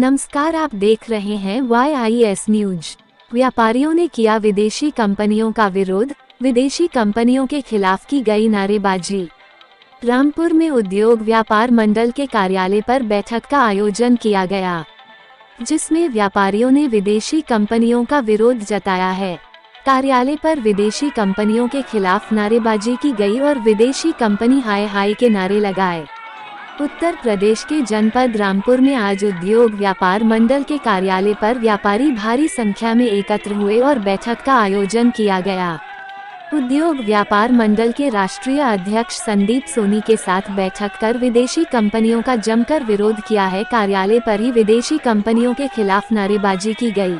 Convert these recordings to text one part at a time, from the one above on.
नमस्कार, आप देख रहे हैं YIS न्यूज। व्यापारियों ने किया विदेशी कंपनियों का विरोध, विदेशी कंपनियों के खिलाफ की गई नारेबाजी। रामपुर में उद्योग व्यापार मंडल के कार्यालय पर बैठक का आयोजन किया गया, जिसमें व्यापारियों ने विदेशी कंपनियों का विरोध जताया है। कार्यालय पर विदेशी कंपनियों के खिलाफ नारेबाजी की गई और विदेशी कंपनी हाय हाय के नारे लगाए। उत्तर प्रदेश के जनपद रामपुर में आज उद्योग व्यापार मंडल के कार्यालय पर व्यापारी भारी संख्या में एकत्र हुए और बैठक का आयोजन किया गया। उद्योग व्यापार मंडल के राष्ट्रीय अध्यक्ष संदीप सोनी के साथ बैठक कर विदेशी कंपनियों का जमकर विरोध किया है। कार्यालय पर ही विदेशी कंपनियों के खिलाफ नारेबाजी की गई।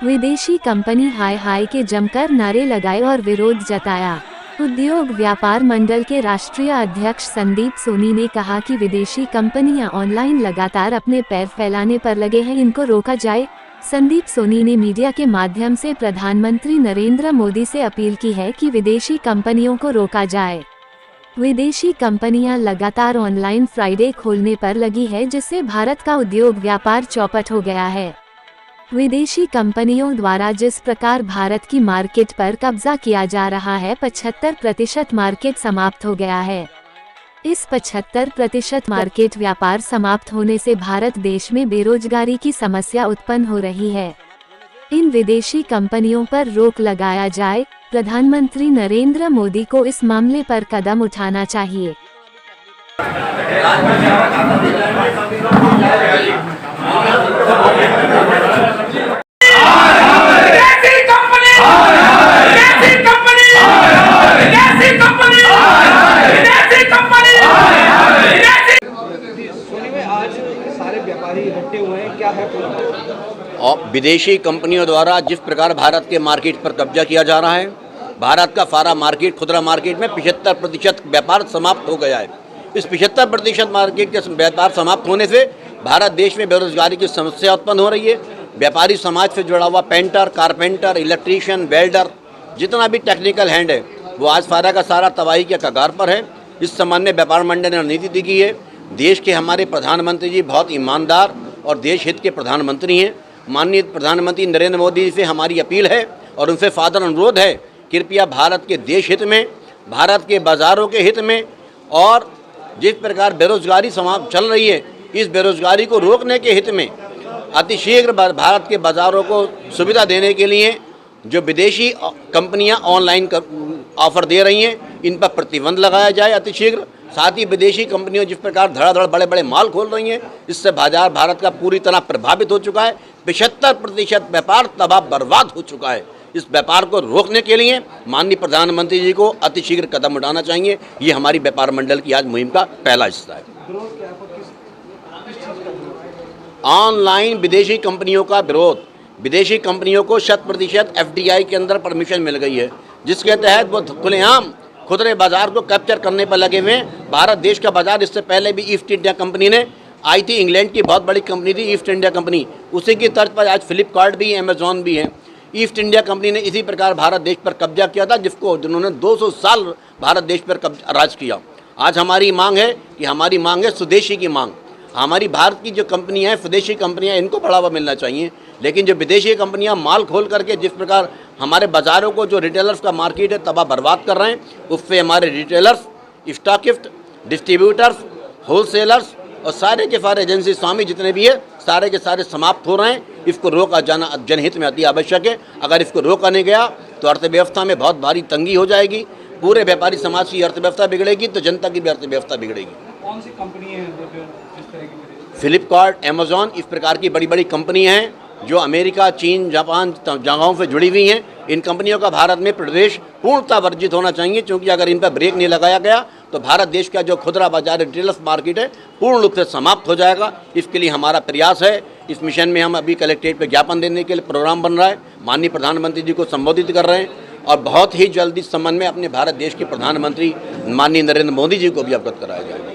विदेशी कंपनी हाय हाय के जमकर नारे लगाए और विरोध जताया। उद्योग व्यापार मंडल के राष्ट्रीय अध्यक्ष संदीप सोनी ने कहा कि विदेशी कंपनियां ऑनलाइन लगातार अपने पैर फैलाने पर लगे हैं, इनको रोका जाए। संदीप सोनी ने मीडिया के माध्यम से प्रधानमंत्री नरेंद्र मोदी से अपील की है कि विदेशी कंपनियों को रोका जाए। विदेशी कंपनियां लगातार ऑनलाइन फ्राइडे खोलने पर लगी है, जिससे भारत का उद्योग व्यापार चौपट हो गया है। विदेशी कंपनियों द्वारा जिस प्रकार भारत की मार्केट पर कब्जा किया जा रहा है, 75% मार्केट समाप्त हो गया है। इस 75% मार्केट व्यापार समाप्त होने से भारत देश में बेरोजगारी की समस्या उत्पन्न हो रही है। इन विदेशी कंपनियों पर रोक लगाया जाए। प्रधानमंत्री नरेंद्र मोदी को इस मामले पर कदम उठाना चाहिए। और विदेशी कंपनियों द्वारा जिस प्रकार भारत के मार्केट पर कब्जा किया जा रहा है, भारत का सारा मार्केट, खुदरा मार्केट में 75% व्यापार समाप्त हो गया है। इस 75% मार्केट के व्यापार समाप्त होने से भारत देश में बेरोजगारी की समस्या उत्पन्न हो रही है। व्यापारी समाज से जुड़ा हुआ पेंटर, कारपेंटर, इलेक्ट्रीशियन, वेल्डर, जितना भी टेक्निकल हैंड है, वो आज सारा का सारा तबाही के कगार पर है। इस संबंध में व्यापार मंडल ने रणनीति दी की है। देश के हमारे प्रधानमंत्री जी बहुत ईमानदार और देश हित के प्रधानमंत्री हैं। माननीय प्रधानमंत्री नरेंद्र मोदी जी से हमारी अपील है और उनसे सादर अनुरोध है, कृपया भारत के देश हित में, भारत के बाज़ारों के हित में और जिस प्रकार बेरोजगारी समाप्त चल रही है, इस बेरोजगारी को रोकने के हित में अतिशीघ्र भारत के बाज़ारों को सुविधा देने के लिए जो विदेशी कंपनियां ऑनलाइन ऑफर दे रही हैं, इन पर प्रतिबंध लगाया जाए अतिशीघ्र। साथ ही विदेशी कंपनियों जिस प्रकार धड़ाधड़ बड़े बड़े माल खोल रही हैं, इससे बाजार भारत का पूरी तरह प्रभावित हो चुका है। 75% व्यापार तबाह बर्बाद हो चुका है। इस व्यापार को रोकने के लिए माननीय प्रधानमंत्री जी को अतिशीघ्र कदम उठाना चाहिए। ये हमारी व्यापार मंडल की आज मुहिम का पहला हिस्सा है। ऑनलाइन विदेशी कंपनियों का विरोध। विदेशी कंपनियों को 100% FDI के अंदर परमिशन मिल गई है, जिसके तहत वो खुलेआम खुदरे बाजार को कैप्चर करने पर लगे हुए हैं। भारत देश का बाजार इससे पहले भी ईस्ट इंडिया कंपनी ने आई थी, इंग्लैंड की बहुत बड़ी कंपनी थी ईस्ट इंडिया कंपनी, उसी की तर्ज पर आज फ्लिपकार्ट भी, अमेजॉन भी है। ईस्ट इंडिया कंपनी ने इसी प्रकार भारत देश पर कब्जा किया था, जिन्होंने 200 साल भारत देश पर राज किया। आज हमारी मांग है कि हमारी मांग है स्वदेशी की मांग। हमारी भारत की जो कंपनियां हैं, स्वदेशी कंपनियां, इनको बढ़ावा मिलना चाहिए। लेकिन जो विदेशी कंपनियां माल खोल करके जिस प्रकार हमारे बाज़ारों को, जो रिटेलर्स का मार्केट है, तबाह बर्बाद कर रहे हैं, उससे हमारे रिटेलर्स, स्टॉकिस्ट, डिस्ट्रीब्यूटर्स, होलसेलर्स और सारे के सारे एजेंसी स्वामी जितने भी है, सारे के सारे समाप्त हो रहे हैं। इसको रोका जाना जनहित में अति आवश्यक है। अगर इसको रोका नहीं गया तो अर्थव्यवस्था में बहुत भारी तंगी हो जाएगी। पूरे व्यापारी समाज की अर्थव्यवस्था बिगड़ेगी तो जनता की भी अर्थव्यवस्था बिगड़ेगी। कौन सी कंपनी है फ्लिपकार्ट, अमेजॉन, इस प्रकार की बड़ी बड़ी कंपनियां हैं जो अमेरिका, चीन, जापान जगहों से जुड़ी हुई हैं। इन कंपनियों का भारत में प्रवेश पूर्णतः वर्जित होना चाहिए, क्योंकि अगर इन पर ब्रेक नहीं लगाया गया तो भारत देश का जो खुदरा बाजार रिटेलर्स मार्केट है, पूर्ण रूप से समाप्त हो जाएगा। इसके लिए हमारा प्रयास है। इस मिशन में हम अभी कलेक्ट्रेट पर ज्ञापन देने के लिए प्रोग्राम बन रहा है। माननीय प्रधानमंत्री जी को संबोधित कर रहे हैं और बहुत ही जल्द इस संबंध में अपने भारत देश के प्रधानमंत्री माननीय नरेंद्र मोदी जी को भी अवगत कराया जाएगा।